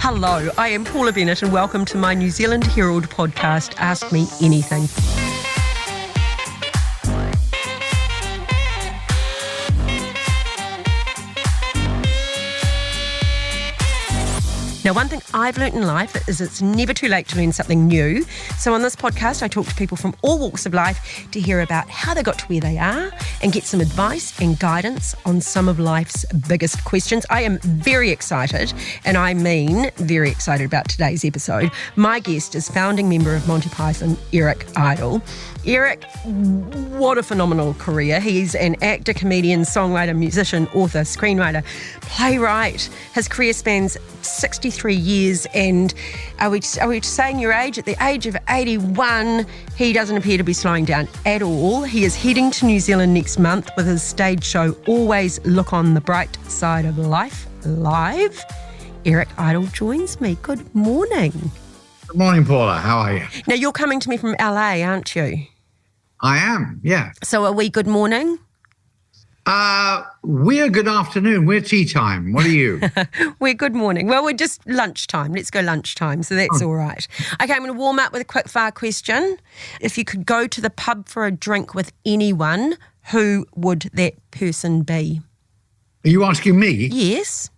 Hello, I am Paula Bennett and welcome to my New Zealand Herald podcast, Ask Me Anything. Now, one thing I've learnt in life is it's never too late to learn something new. So on this podcast, I talk to people from all walks of life to hear about how they got to where they are and get some advice and guidance on some of life's biggest questions. I am very excited, and I mean very excited about today's episode. My guest is founding member of Monty Python, Eric Idle. Eric, what a phenomenal career. He's an actor, comedian, songwriter, musician, author, screenwriter, playwright. His career spans 63 years, and are we saying your age? At the age of 81, he doesn't appear to be slowing down at all. He is heading to New Zealand next month with his stage show, Always Look on the Bright Side of Life, live. Eric Idle joins me. Good morning. Good morning, Paula. How are you? Now, you're coming to me from LA, aren't you? I am, yeah. So are we good morning? We're good afternoon. We're tea time. What are you? We're good morning. Well, we're just lunchtime. Let's go lunchtime, so that's all right. Okay, I'm going to warm up with a quick fire question. If you could go to the pub for a drink with anyone, who would that person be? Are you asking me? Yes.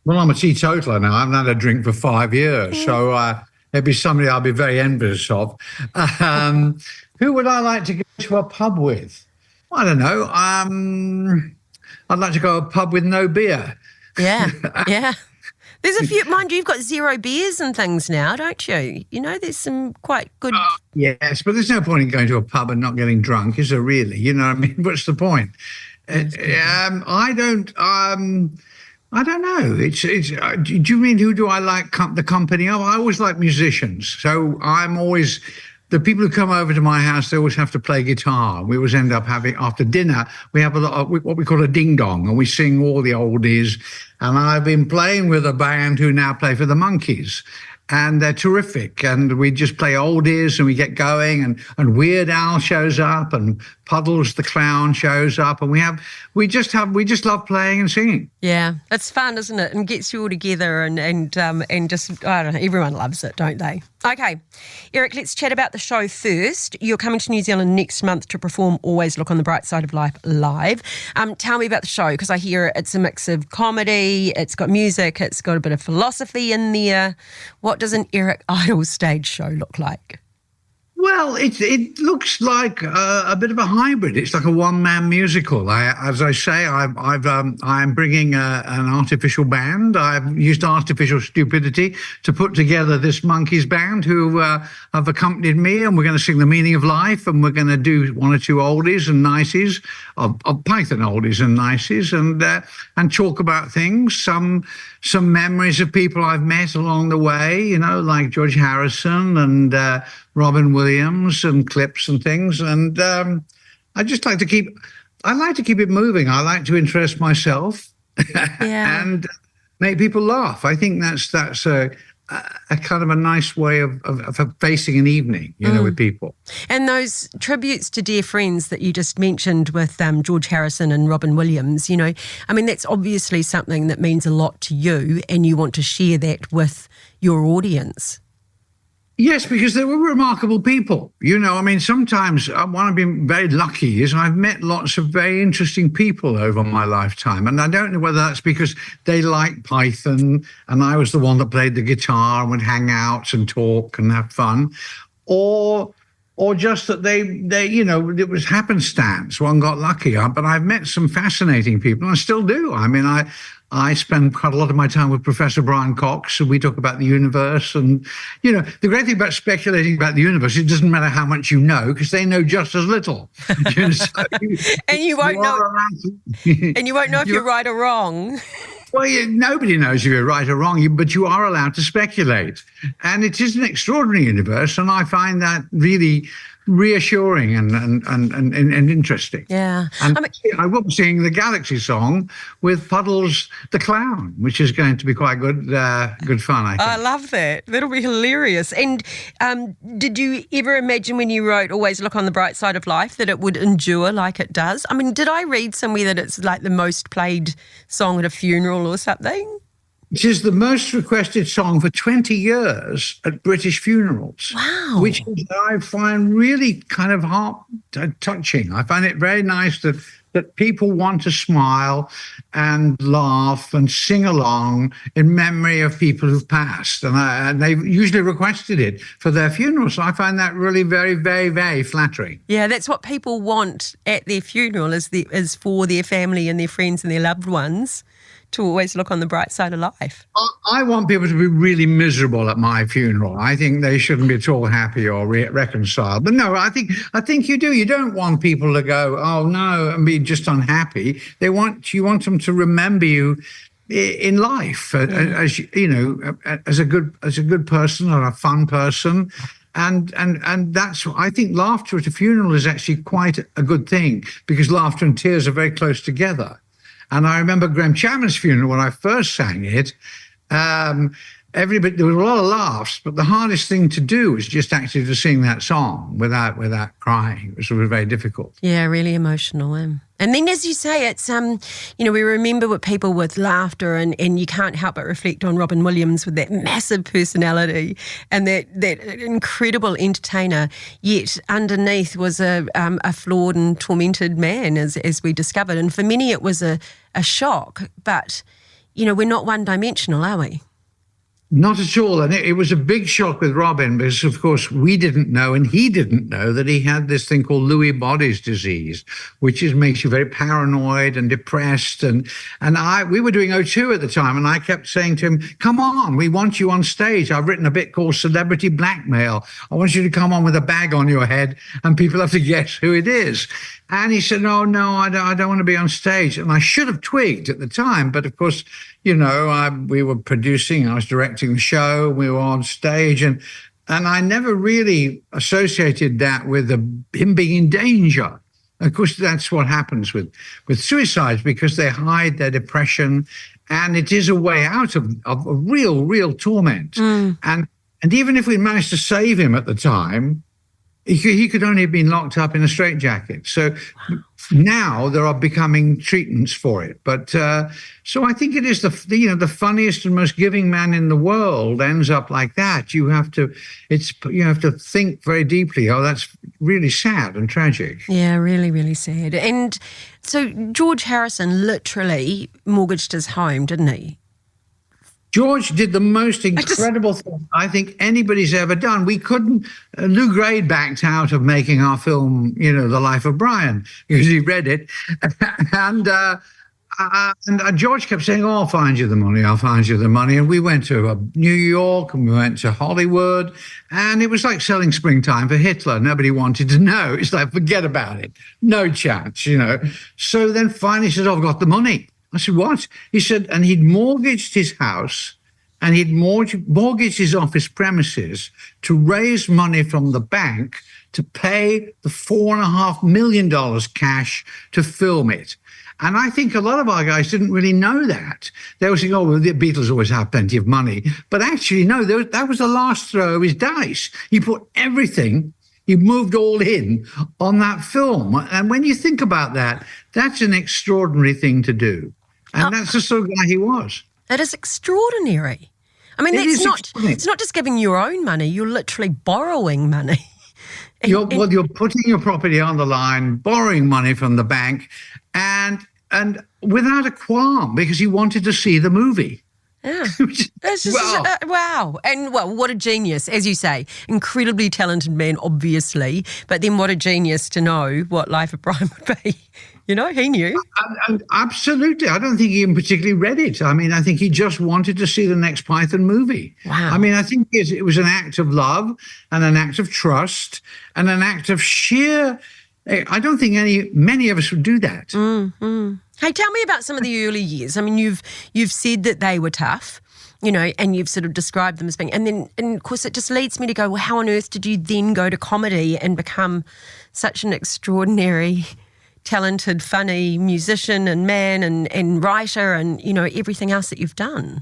Well, I'm a teetotaler now. I haven't had a drink for 5 years, so it'd be somebody I'll be very envious of. Who would I like to go to a pub with? I don't know. I'd like to go to a pub with no beer. Yeah, yeah. There's a few, mind you, you've got zero beers and things now, don't you? You know, there's some quite good... Yes, but there's no point in going to a pub and not getting drunk, is there really? You know what I mean? What's the point? I don't know. Do you mean who do I like the company of? I always like musicians. So I'm always... The people who come over to my house, they always have to play guitar. We always end up having, after dinner, we have a lot of what we call a ding-dong, and we sing all the oldies. And I've been playing with a band who now play for the Monkees, and they're terrific. And we just play oldies, and we get going, and Weird Al shows up, and Puddles the Clown shows up, and we just love playing and singing. Yeah, it's fun, isn't it? And gets you all together, and just, I don't know, everyone loves it, don't they? Okay, Eric, let's chat about the show first. You're coming to New Zealand next month to perform Always Look on the Bright Side of Life live. Tell me about the show, because I hear it's a mix of comedy, it's got music, it's got a bit of philosophy in there. What does an Eric Idle stage show look like? Well, it looks like a bit of a hybrid. It's like a one-man musical. As I say, I'm bringing an artificial band. I've used artificial stupidity to put together this Monkees band who have accompanied me, and we're going to sing The Meaning of Life, and we're going to do one or two oldies and niceties, of Python oldies and niceties, and talk about things, some memories of people I've met along the way, you know, like George Harrison and Robin Williams, and clips and things. And I just like to keep it moving. I like to interest myself and make people laugh. I think that's a kind of a nice way of facing an evening, you know, with people. And those tributes to dear friends that you just mentioned with George Harrison and Robin Williams, you know, I mean, that's obviously something that means a lot to you, and you want to share that with your audience. Yes, because they were remarkable people. You know, I mean, sometimes what I've been very lucky is I've met lots of very interesting people over my lifetime. And I don't know whether that's because they liked Python and I was the one that played the guitar and would hang out and talk and have fun, or just that they you know, it was happenstance. One got lucky. But I've met some fascinating people, and I still do. I mean, I spend quite a lot of my time with Professor Brian Cox, and we talk about the universe. And, you know, the great thing about speculating about the universe, it doesn't matter how much you know, because they know just as little. You know, so and you won't know if you're right or wrong. Well, nobody knows if you're right or wrong, but you are allowed to speculate. And it is an extraordinary universe, and I find that really reassuring and interesting. Yeah. And I will be singing the Galaxy song with Puddles the Clown, which is going to be quite good fun, I think. I love that. That'll be hilarious. And did you ever imagine when you wrote Always Look on the Bright Side of Life that it would endure like it does? I mean, did I read somewhere that it's like the most played song at a funeral or something? It is the most requested song for 20 years at British funerals. Wow. Which I find really kind of heart-touching. I find it very nice that people want to smile and laugh and sing along in memory of people who've passed. And they've usually requested it for their funerals. So I find that really very, very, very flattering. Yeah, that's what people want at their funeral is for their family and their friends and their loved ones to always look on the bright side of life. I want people to be really miserable at my funeral. I think they shouldn't be at all happy or reconciled. But no, I think you do. You don't want people to go, oh no, and be just unhappy. You want them to remember you in life as as a good person or a fun person. And that's, I think laughter at a funeral is actually quite a good thing, because laughter and tears are very close together. And I remember Graham Chapman's funeral when I first sang it. There was a lot of laughs, but the hardest thing to do was just actually to sing that song without crying. It was very difficult. Yeah, really emotional. And then, as you say, it's we remember with people with laughter, and you can't help but reflect on Robin Williams with that massive personality and that incredible entertainer. Yet underneath was a flawed and tormented man, as we discovered. And for many, it was a shock. But we're not one-dimensional, are we? Not at all. And it was a big shock with Robin because, of course, we didn't know and he didn't know that he had this thing called Lewy bodies disease, which makes you very paranoid and depressed. And we were doing O2 at the time, and I kept saying to him, come on, we want you on stage. I've written a bit called Celebrity Blackmail. I want you to come on with a bag on your head and people have to guess who it is. And he said, no, I don't want to be on stage. And I should have twigged at the time. But of course, we were producing, I was directing the show, we were on stage. And I never really associated that with him being in danger. Of course, that's what happens with suicides, because they hide their depression. And it is a way out of real torment. Mm. And even if we managed to save him at the time, he could only have been locked up in a straitjacket. So now there are becoming treatments for it. But so I think it is the funniest and most giving man in the world ends up like that. You have to think very deeply. Oh, that's really sad and tragic. Yeah, really, really sad. And so George Harrison literally mortgaged his home, didn't he? George did the most incredible thing I think anybody's ever done. We couldn't. Lou Grade backed out of making our film, The Life of Brian, because he read it, and George kept saying, "Oh, I'll find you the money. I'll find you the money." And we went to New York and we went to Hollywood, and it was like selling Springtime for Hitler. Nobody wanted to know. It's like, forget about it, no chance, So then finally he said, "Oh, I've got the money." I said, what? He said, and he'd mortgaged his house and he'd mortgaged his office premises to raise money from the bank to pay the $4.5 million cash to film it. And I think a lot of our guys didn't really know that. They were saying, oh, well, the Beatles always have plenty of money. But actually, no, that was the last throw of his dice. He put everything, he moved all in on that film. And when you think about that, that's an extraordinary thing to do. And that's the sort of guy he was. It is extraordinary. I mean, it's not just giving your own money, you're literally borrowing money. You're putting your property on the line, borrowing money from the bank, and without a qualm, because he wanted to see the movie. Yeah. It's just, wow. And what a genius, as you say. Incredibly talented man, obviously, but then what a genius to know what Life of Brian would be. He knew. Absolutely. I don't think he even particularly read it. I mean, I think he just wanted to see the next Python movie. Wow. I mean, I think it was an act of love and an act of trust and an act of sheer... I don't think many of us would do that. Mm-hmm. Hey, tell me about some of the early years. I mean, you've said that they were tough, and you've sort of described them as being... And of course, it just leads me to go, well, how on earth did you then go to comedy and become such an extraordinary... talented, funny musician and man and writer and, everything else that you've done?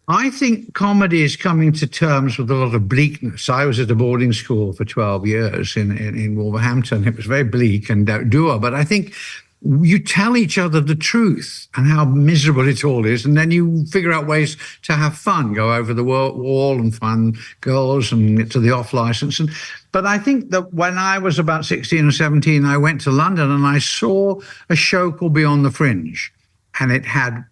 I think comedy is coming to terms with a lot of bleakness. I was at a boarding school for 12 years in Wolverhampton. It was very bleak and dour, but I think you tell each other the truth and how miserable it all is, and then you figure out ways to have fun, go over the wall and find girls and get to the off license. But I think that when I was about 16 or 17, I went to London and I saw a show called Beyond the Fringe, and it had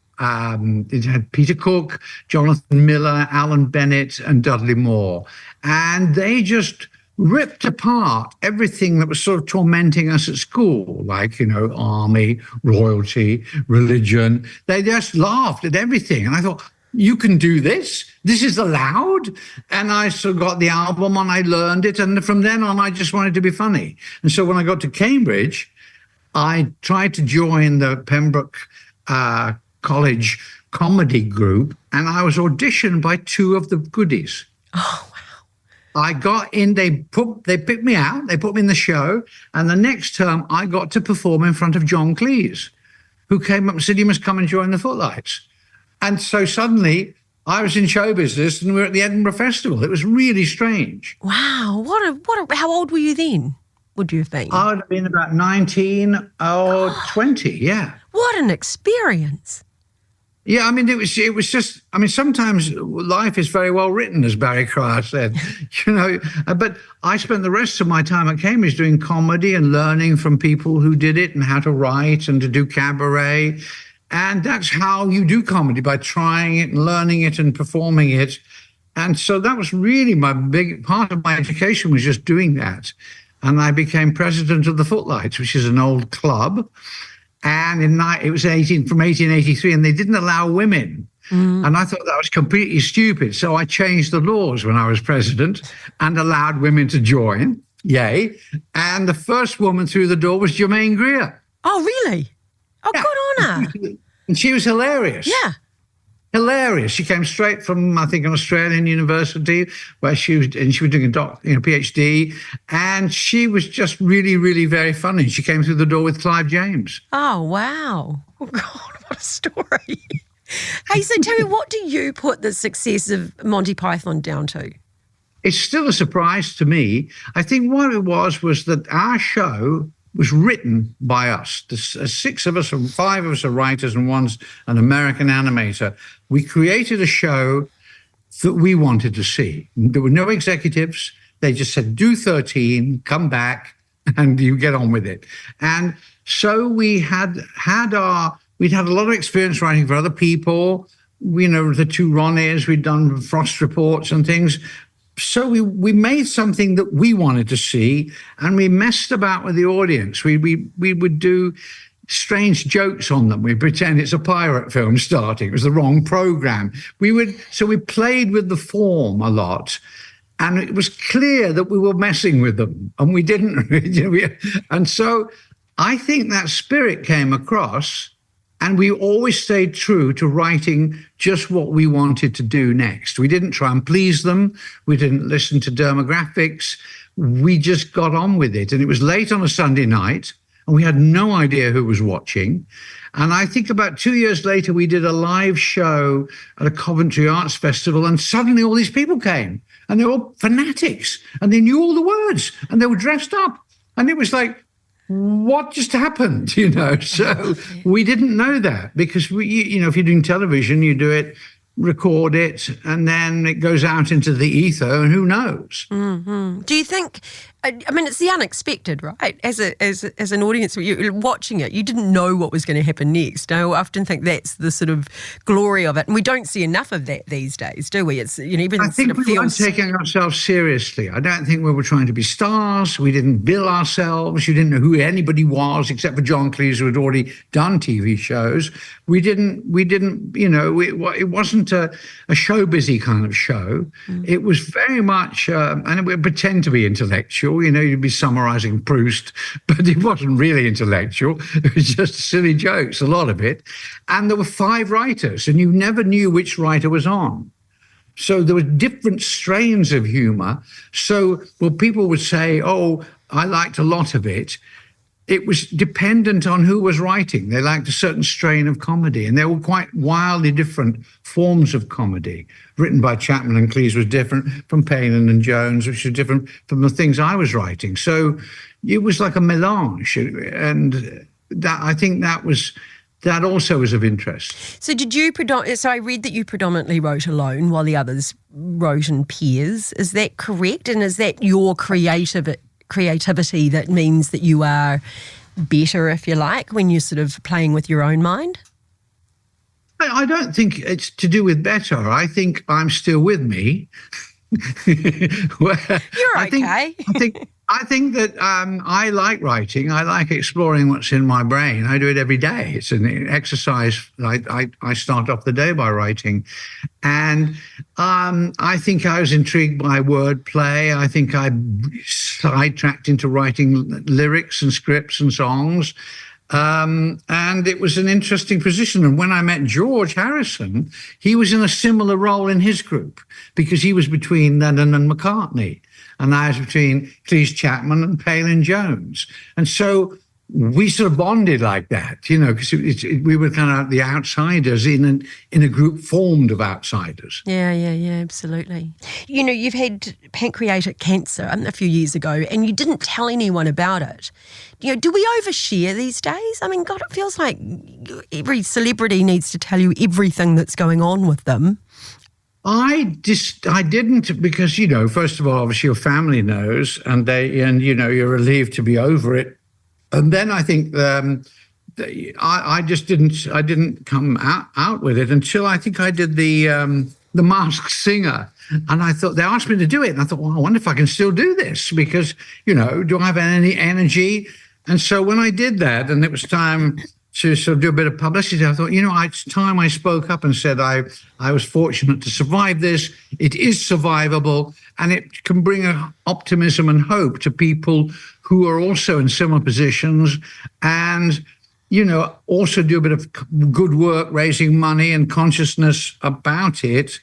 Peter Cook, Jonathan Miller, Alan Bennett, and Dudley Moore, and they just ripped apart everything that was sort of tormenting us at school, like, army, royalty, religion. They just laughed at everything. And I thought, you can do this? This is allowed? And I sort of got the album and I learned it. And from then on, I just wanted to be funny. And so when I got to Cambridge, I tried to join the Pembroke College comedy group, and I was auditioned by two of the goodies. Oh, I got in, they picked me out, they put me in the show, and the next term I got to perform in front of John Cleese, who came up and said, you must come and join the Footlights. And so suddenly I was in show business and we were at the Edinburgh Festival. It was really strange. Wow. How old were you then, would you have been? I would have been about 19 or 20, yeah. What an experience. Yeah, I mean, it was just, I mean, sometimes life is very well written, as Barry Cryer said, but I spent the rest of my time at Cambridge doing comedy and learning from people who did it and how to write and to do cabaret. And that's how you do comedy, by trying it and learning it and performing it. And so that was really my big part of my education, was just doing that. And I became president of the Footlights, which is an old club. And it was from 1883, and they didn't allow women. And I thought that was completely stupid. So I changed the laws when I was president and allowed women to join. Yay. And the first woman through the door was Germaine Greer. Oh, really? Oh, yeah. Good on her. And she was hilarious. Yeah. Hilarious. She came straight from, I think, an Australian university where she was doing a PhD, and she was just really, really very funny. She came through the door with Clive James. Oh, wow. Oh, God, what a story. Hey, so tell me, what do you put the success of Monty Python down to? It's still a surprise to me. I think what it was that our show was written by us. The six of us, and five of us are writers, and one's an American animator. We created a show that we wanted to see. There were no executives. They just said, do 13, come back, and you get on with it. And so we'd had a lot of experience writing for other people. The two Ronnies, we'd done Frost Reports and things. So we made something that we wanted to see, and we messed about with the audience. We would do strange jokes on them. We pretend it's a pirate film starting. It was the wrong program. So we played with the form a lot, and it was clear that we were messing with them, and we didn't. And so I think that spirit came across. And we always stayed true to writing just what we wanted to do next. We didn't try and please them. We didn't listen to demographics. We just got on with it. And it was late on a Sunday night, and we had no idea who was watching. And I think about 2 years later, we did a live show at a Coventry Arts Festival, and suddenly all these people came, and they were all fanatics, and they knew all the words, and they were dressed up. And it was like, what just happened, So we didn't know that, because if you're doing television, you do it, record it, and then it goes out into the ether, and who knows? Mm-hmm. Do you think, it's the unexpected, right? As an audience, you're watching it, you didn't know what was going to happen next. I often think that's the sort of glory of it. And we don't see enough of that these days, do we? It's, even I think we weren't taking ourselves seriously. I don't think we were trying to be stars. We didn't bill ourselves. You didn't know who anybody was, except for John Cleese, who had already done TV shows. We didn't, it wasn't a show busy kind of show. It was very much, and it would pretend to be intellectual. You'd be summarizing Proust, but it wasn't really intellectual. It was just silly jokes, a lot of it. And there were 5 writers, and you never knew which writer was on. So there were different strains of humor. So, people would say, oh, I liked a lot of it. It was dependent on who was writing. They liked a certain strain of comedy, and they were quite wildly different forms of comedy. Written by Chapman and Cleese was different from Palin and Jones, which was different from the things I was writing. So it was like a melange, and I think that also was of interest. So so I read that you predominantly wrote alone while the others wrote in pairs. Is that correct? And is that your creativity that means that you are better, if you like, when you're sort of playing with your own mind? I don't think it's to do with better. I think I'm still with me. You're okay. I think that I like writing. I like exploring what's in my brain. I do it every day. It's an exercise. I start off the day by writing. And I think I was intrigued by wordplay. I think I sidetracked into writing lyrics and scripts and songs. And it was an interesting position. And when I met George Harrison, he was in a similar role in his group because he was between Lennon and McCartney. And I was between Cleese Chapman and Palin Jones. And so we sort of bonded like that, because we were kind of the outsiders in a group formed of outsiders. Yeah, absolutely. You've had pancreatic cancer a few years ago and you didn't tell anyone about it. Do we overshare these days? I mean, God, it feels like every celebrity needs to tell you everything that's going on with them. I didn't because, first of all, obviously your family knows and you're relieved to be over it. And then I think I just didn't come out with it until I think I did the Masked Singer. And I thought, they asked me to do it. And I thought, well, I wonder if I can still do this because, do I have any energy? And so when I did that and it was time to sort of do a bit of publicity, I thought, it's time I spoke up and said I was fortunate to survive this. It is survivable and it can bring optimism and hope to people who are also in similar positions and, also do a bit of good work raising money and consciousness about it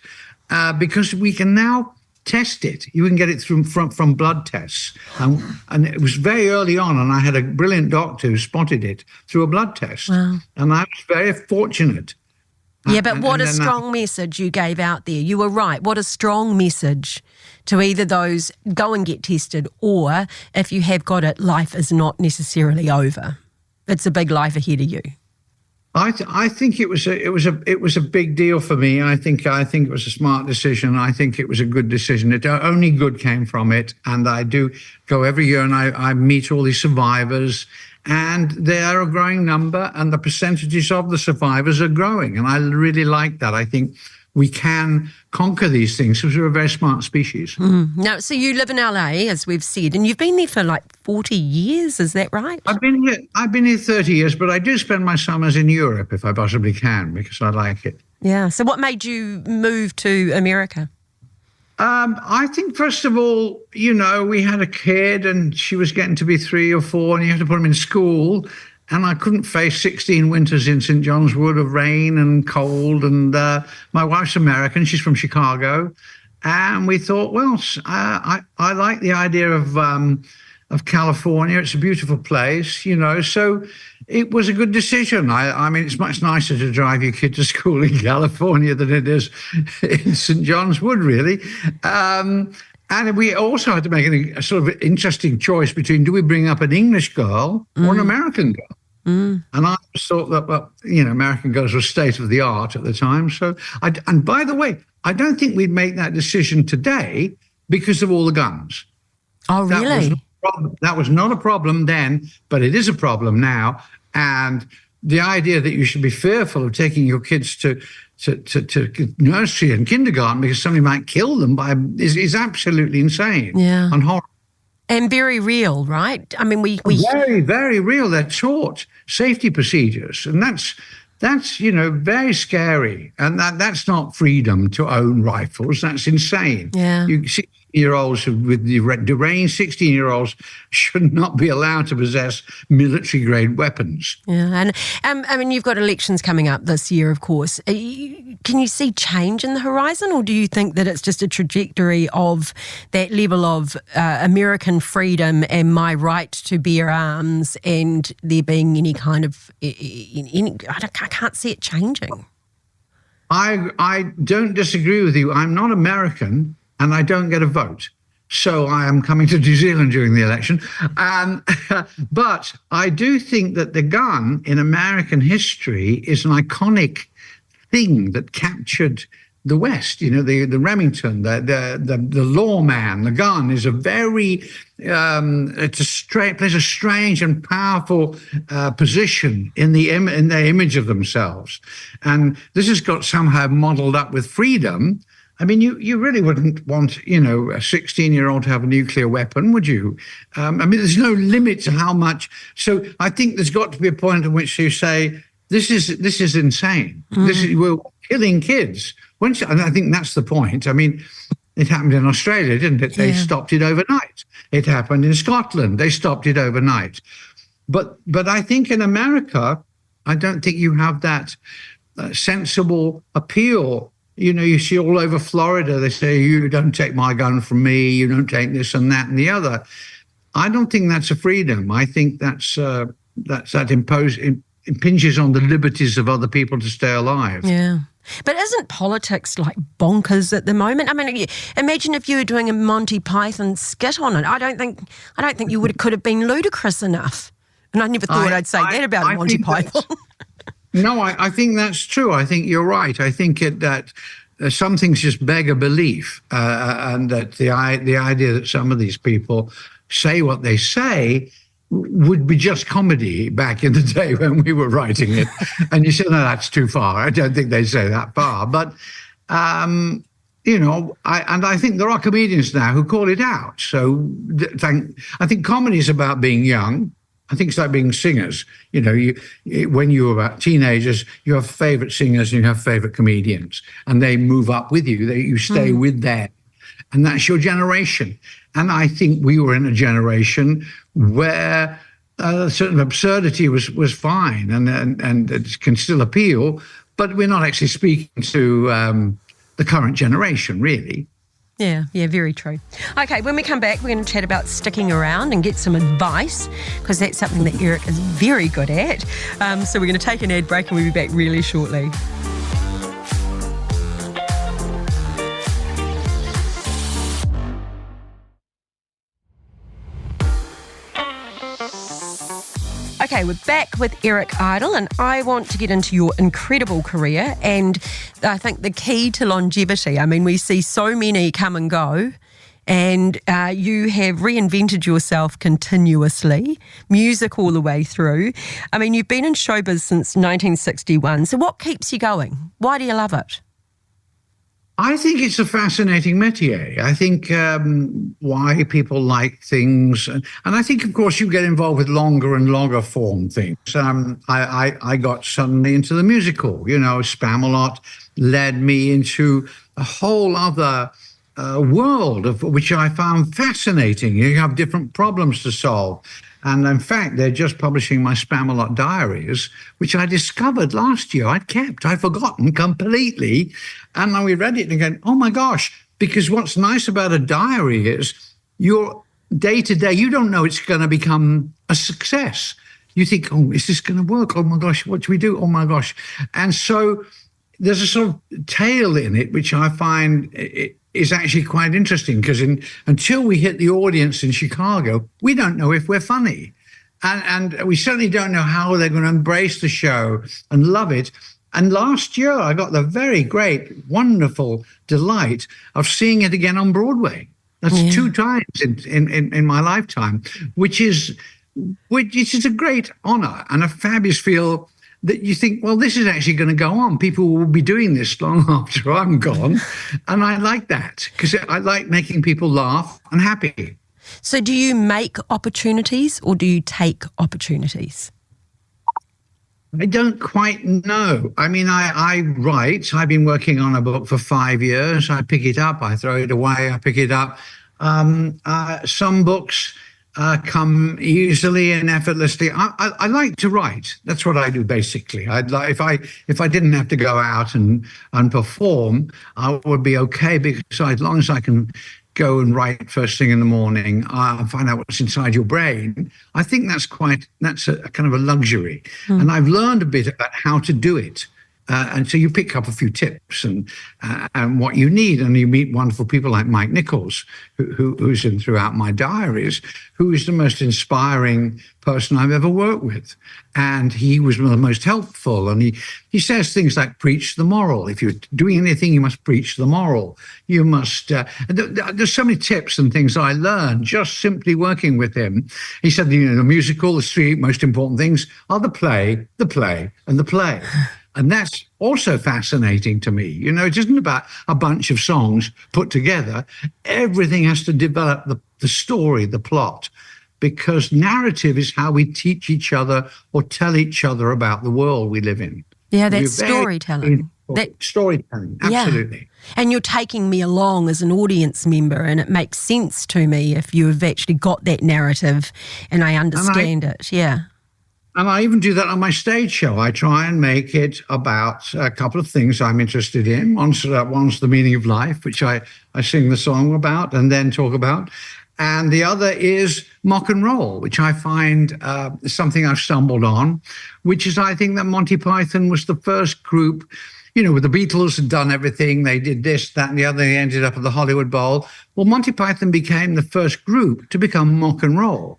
because we can now test it. You can get it from blood tests. And it was very early on, and I had a brilliant doctor who spotted it through a blood test. Wow. And I was very fortunate. Yeah, but what a strong message you gave out there. You were right. What a strong message to either those go and get tested or if you have got it, life is not necessarily over. It's a big life ahead of you. I think it was a big deal for me. And I think it was a smart decision. I think it was a good decision. Only good came from it. And I do go every year and I meet all these survivors and they are a growing number and the percentages of the survivors are growing. And I really like that. I think we can conquer these things because we're a very smart species. Now, so you live in LA, as we've said, and you've been there for like 40 years, is that right? I've been here 30 years, but I do spend my summers in Europe if I possibly can because I like it. Yeah. So what made you move to America? I think, first of all, we had a kid and she was getting to be 3 or 4 and you have to put them in school. And I couldn't face 16 winters in St. John's Wood of rain and cold. And my wife's American. She's from Chicago. And we thought, well, I like the idea of California. It's a beautiful place, So it was a good decision. I mean, it's much nicer to drive your kid to school in California than it is in St. John's Wood, really. And we also had to make a sort of interesting choice between do we bring up an English girl or an American girl? And I thought that, American girls were state of the art at the time. So, and by the way, I don't think we'd make that decision today because of all the guns. Oh, really? That was not a problem then, but it is a problem now. And the idea that you should be fearful of taking your kids to nursery and kindergarten because somebody might kill them is absolutely insane. Yeah. And horrible. And very real, right? I mean, we very, very real. They're taught safety procedures, and that's very scary. And that's not freedom to own rifles. That's insane. Yeah. 16-year-olds with deranged 16-year-olds should not be allowed to possess military-grade weapons. Yeah, and I mean, you've got elections coming up this year, of course. Can you see change in the horizon, or do you think that it's just a trajectory of that level of American freedom and my right to bear arms, and there being any kind of I can't see it changing? I don't disagree with you. I'm not American. And I don't get a vote. So I am coming to New Zealand during the election. But I do think that the gun in American history is an iconic thing that captured the West. You know, the Remington, the lawman, the gun is a very plays a strange and powerful position in their image of themselves, and this has got somehow modelled up with freedom. I mean, you really wouldn't want, a 16-year-old to have a nuclear weapon, would you? I mean, there's no limit to how much. So I think there's got to be a point at which you say, this is insane. We're killing kids. And I think that's the point. I mean, it happened in Australia, didn't it? They stopped it overnight. It happened in Scotland. They stopped it overnight. But I think in America, I don't think you have that sensible appeal. You see all over Florida, they say, you don't take my gun from me, you don't take this and that and the other. I don't think that's a freedom. I think that impinges on the liberties of other people to stay alive. Yeah. But isn't politics like bonkers at the moment? I mean, imagine if you were doing a Monty Python skit on it. I don't think you could have been ludicrous enough. And I never thought I'd say that about Monty Python. No, I think that's true. I think you're right. I think that some things just beg a belief, and that the idea that some of these people say what they say would be just comedy back in the day when we were writing it. And you say, no, that's too far. I don't think they say that far. But, I think there are comedians now who call it out. So I think comedy is about being young. I think it's like being singers. When you were about teenagers, you have favorite singers and you have favorite comedians, and they move up with you. You stay with them, and that's your generation. And I think we were in a generation where a certain absurdity was fine, and it can still appeal, but we're not actually speaking to the current generation, really. Yeah, very true. Okay, when we come back, we're going to chat about sticking around and get some advice, because that's something that Eric is very good at. So we're going to take an ad break and we'll be back really shortly. Okay, we're back with Eric Idle, and I want to get into your incredible career, and I think the key to longevity. I mean, we see so many come and go, and you have reinvented yourself continuously, music all the way through. I mean, you've been in showbiz since 1961, so what keeps you going? Why do you love it? I think it's a fascinating métier. I think why people like things. And I think, of course, you get involved with longer and longer form things. I got suddenly into the musical. Spamalot led me into a whole other world of which I found fascinating. You have different problems to solve. And in fact, they're just publishing my Spamalot diaries, which I discovered last year. I'd forgotten completely. And then we read it and going, oh my gosh, because what's nice about a diary is your day to day, you don't know it's going to become a success. You think, oh, is this going to work? Oh my gosh, what do we do? Oh my gosh. And so there's a sort of tale in it, which I find is actually quite interesting, because until we hit the audience in Chicago, we don't know if we're funny. And we certainly don't know how they're going to embrace the show and love it. And last year, I got the very great, wonderful delight of seeing it again on Broadway. That's 2 times in my lifetime, which is a great honor and a fabulous feel that you think, well, this is actually going to go on. People will be doing this long after I'm gone. And I like that, because I like making people laugh and happy. So do you make opportunities or do you take opportunities? I don't quite know. I mean, I write. I've been working on a book for 5 years. I pick it up, I throw it away, I pick it up. Some books come easily and effortlessly. I like to write. That's what I do, basically. If I didn't have to go out and perform, I would be okay, because as long as I can go and write first thing in the morning, find out what's inside your brain, I think that's a kind of a luxury. And I've learned a bit about how to do it. And so you pick up a few tips and what you need, and you meet wonderful people like Mike Nichols, who's in throughout my diaries, who is the most inspiring person I've ever worked with. And he was one of the most helpful. And he says things like, preach the moral. If you're doing anything, you must preach the moral. You must, there's so many tips and things I learned just simply working with him. He said, the musical, the three most important things are the play, and the play. And that's also fascinating to me. It isn't about a bunch of songs put together. Everything has to develop the story, the plot, because narrative is how we teach each other or tell each other about the world we live in. Yeah, that's storytelling. Storytelling, absolutely. Yeah. And you're taking me along as an audience member, and it makes sense to me if you've actually got that narrative and I understand it. Yeah. And I even do that on my stage show. I try and make it about a couple of things I'm interested in. One's the meaning of life, which I sing the song about and then talk about. And the other is mock and roll, which I find something I've stumbled on, which is I think that Monty Python was the first group, with the Beatles had done everything. They did this, that, and the other. They ended up at the Hollywood Bowl. Well, Monty Python became the first group to become mock and roll.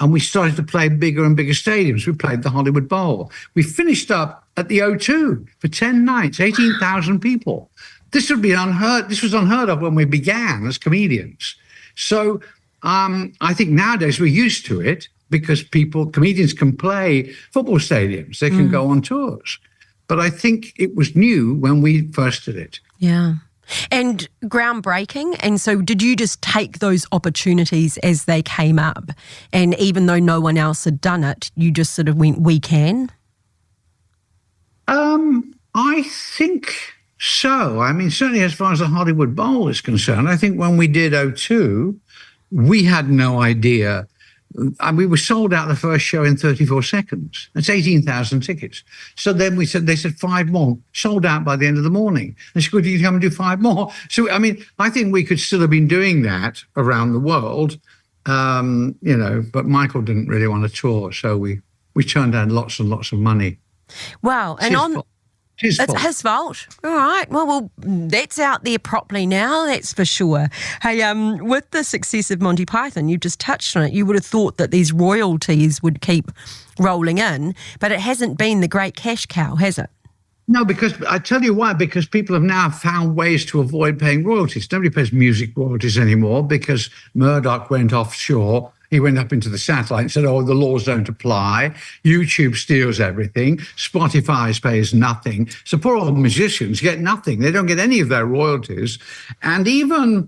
And we started to play bigger and bigger stadiums. We played the Hollywood Bowl. We finished up at the O2 for 10 nights, 18,000 people. This was unheard of when we began as comedians. So I think nowadays we're used to it because comedians can play football stadiums. They can go on tours. But I think it was new when we first did it. Yeah. And groundbreaking. And so did you just take those opportunities as they came up? And even though no one else had done it, you just sort of went, we can? I think so. I mean, certainly as far as the Hollywood Bowl is concerned, I think when we did O2, we had no idea. And we were sold out the first show in 34 seconds. That's 18,000 tickets. So then they said 5 more, sold out by the end of the morning. They said, could you come and do 5 more? So, I mean, I think we could still have been doing that around the world, but Michael didn't really want to tour. So we turned down lots and lots of money. Wow. It's his fault. All right. Well, that's out there properly now, that's for sure. Hey, with the success of Monty Python, you just touched on it. You would have thought that these royalties would keep rolling in, but it hasn't been the great cash cow, has it? No, because I tell you why, because people have now found ways to avoid paying royalties. Nobody pays music royalties anymore because Murdoch went offshore. He went up into the satellite and said, the laws don't apply. YouTube steals everything. Spotify pays nothing. So poor old musicians get nothing. They don't get any of their royalties. And even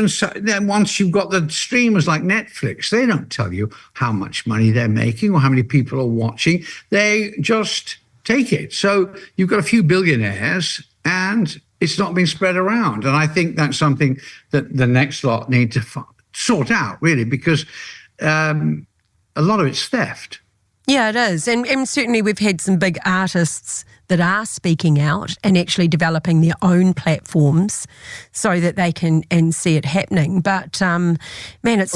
so, then once you've got the streamers like Netflix, they don't tell you how much money they're making or how many people are watching. They just take it. So you've got a few billionaires and it's not being spread around. And I think that's something that the next lot need to sort out, really, because a lot of it's theft. Yeah, it is. And certainly we've had some big artists that are speaking out and actually developing their own platforms so that they can and see it happening. But, man, it's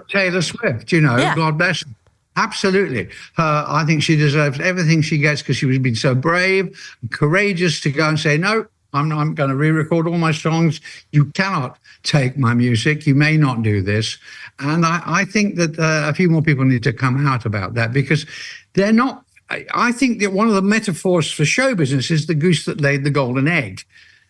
Taylor Swift, God bless her. Absolutely. I think she deserves everything she gets because she's been so brave and courageous to go and say, no, I'm going to re-record all my songs. You cannot take my music. You may not do this. And I think that a few more people need to come out about that because they're not. I think that one of the metaphors for show business is the goose that laid the golden egg.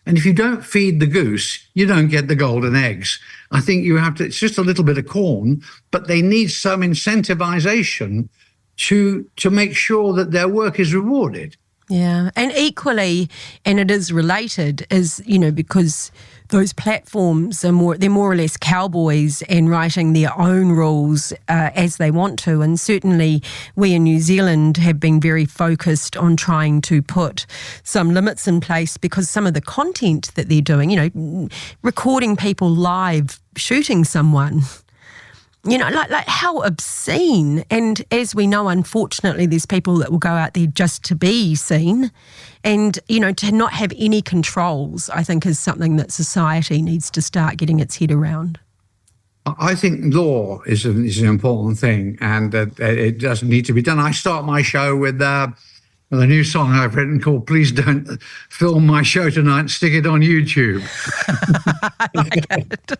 And if you don't feed the goose, you don't get the golden eggs. I think you have to, it's just a little bit of corn, but they need some incentivization to make sure that their work is rewarded. Yeah, and equally, and it is related, is, because those platforms are they're more or less cowboys and writing their own rules as they want to. And certainly we in New Zealand have been very focused on trying to put some limits in place because some of the content that they're doing, recording people live, shooting someone, like how obscene. And as we know, unfortunately, there's people that will go out there just to be seen. And, to not have any controls, I think, is something that society needs to start getting its head around. I think law is an important thing and it doesn't need to be done. I start my show with with a new song I've written called "Please Don't Film My Show Tonight, Stick It on YouTube." I like it.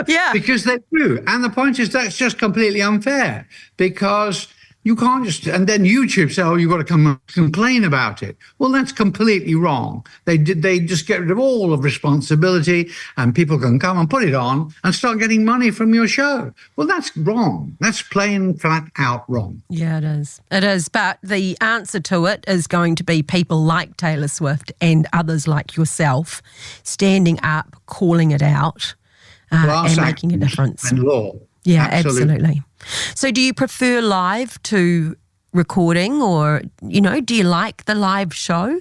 Yeah. Because they do. And the point is that's just completely unfair, because you can't just, and then YouTube say, oh, you've got to come and complain about it. Well, that's completely wrong. They just get rid of all of responsibility, and people can come and put it on and start getting money from your show. Well, that's wrong. That's plain flat out wrong. Yeah, it is. It is. But the answer to it is going to be people like Taylor Swift and others like yourself standing up, calling it out, and making a difference. And law. Yeah, absolutely. So do you prefer live to recording, or, do you like the live show?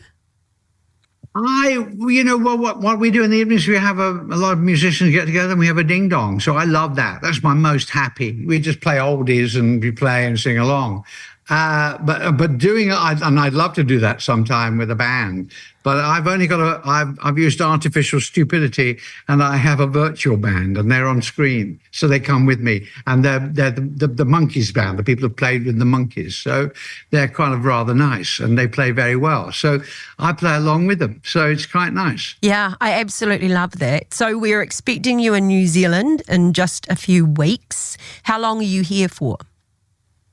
What we do in the evenings, we have a lot of musicians get together and we have a ding dong. So I love that. That's my most happy. We just play oldies and we play and sing along. But doing it, and I'd love to do that sometime with a band. But I've only got I've used artificial stupidity, and I have a virtual band, and they're on screen, so they come with me, and they're the Monkeys band, the people who played with the Monkeys. So they're kind of rather nice, and they play very well. So I play along with them, so it's quite nice. Yeah, I absolutely love that. So we're expecting you in New Zealand in just a few weeks. How long are you here for?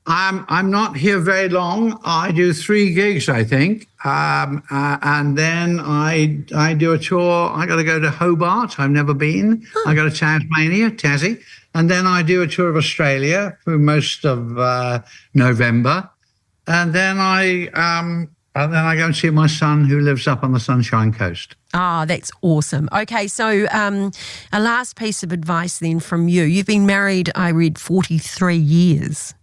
I'm not here very long. I do 3 gigs, I think, and then I do a tour. I got to go to Hobart. I've never been. I go to Tassie, and then I do a tour of Australia for most of November, and then I go and see my son who lives up on the Sunshine Coast. Ah, that's awesome. Okay, so a last piece of advice then from you. You've been married, I read, 43 years.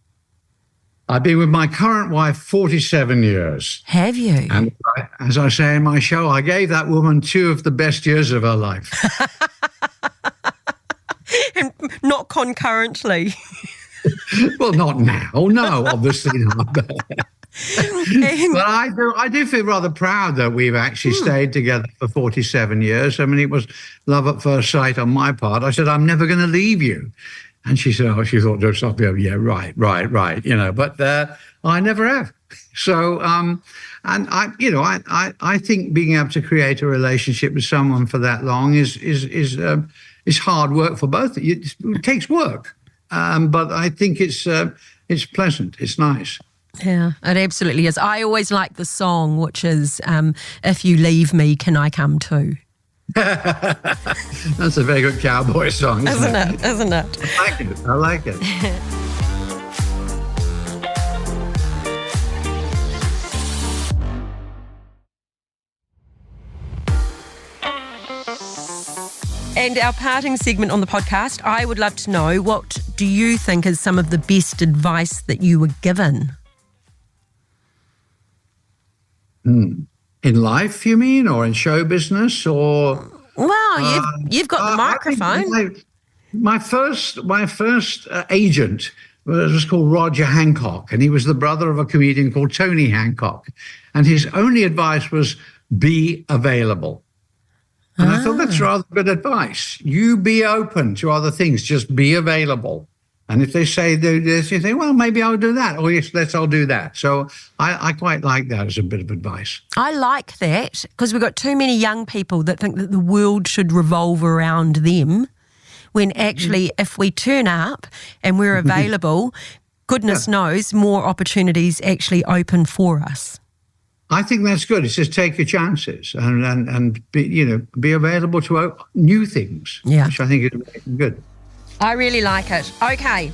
I've been with my current wife 47 years. Have you? And as I say in my show, I gave that woman 2 of the best years of her life. And not concurrently. Well, not now. No, obviously not. But I do feel rather proud that we've actually stayed together for 47 years. I mean, it was love at first sight on my part. I said, I'm never going to leave you. And she said, she thought to herself, yeah, right, but I never have. So, and I think being able to create a relationship with someone for that long is hard work for both. It takes work, but I think it's pleasant. It's nice. Yeah, it absolutely is. I always like the song, which is, "If You Leave Me, Can I Come Too?" That's a very good cowboy song, isn't it? Isn't it? I like it. And our parting segment on the podcast, I would love to know, what do you think is some of the best advice that you were given? In life, you mean, or in show business, or? Well, you've got the microphone. My first agent was called Roger Hancock, and he was the brother of a comedian called Tony Hancock, and his only advice was be available. And I thought that's rather good advice. You be open to other things, just be available. And if they say this, you think, well, maybe I'll do that. Or yes, I'll do that. So I quite like that as a bit of advice. I like that, because we've got too many young people that think that the world should revolve around them, when actually if we turn up and we're available, goodness knows more opportunities actually open for us. I think that's good. It's just take your chances and be available to new things, which I think is good. I really like it. Okay.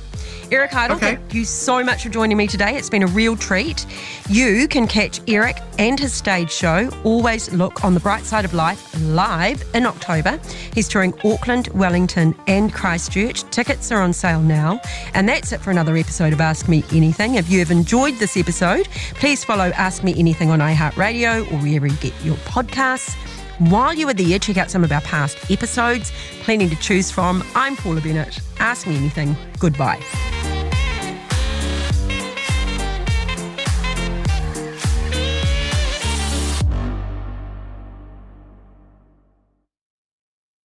Eric Idle, thank you so much for joining me today. It's been a real treat. You can catch Eric and his stage show, Always Look on the Bright Side of Life, live in October. He's touring Auckland, Wellington and Christchurch. Tickets are on sale now. And that's it for another episode of Ask Me Anything. If you have enjoyed this episode, please follow Ask Me Anything on iHeartRadio or wherever you get your podcasts. While you are there, check out some of our past episodes. Plenty to choose from. I'm Paula Bennett. Ask Me Anything. Goodbye.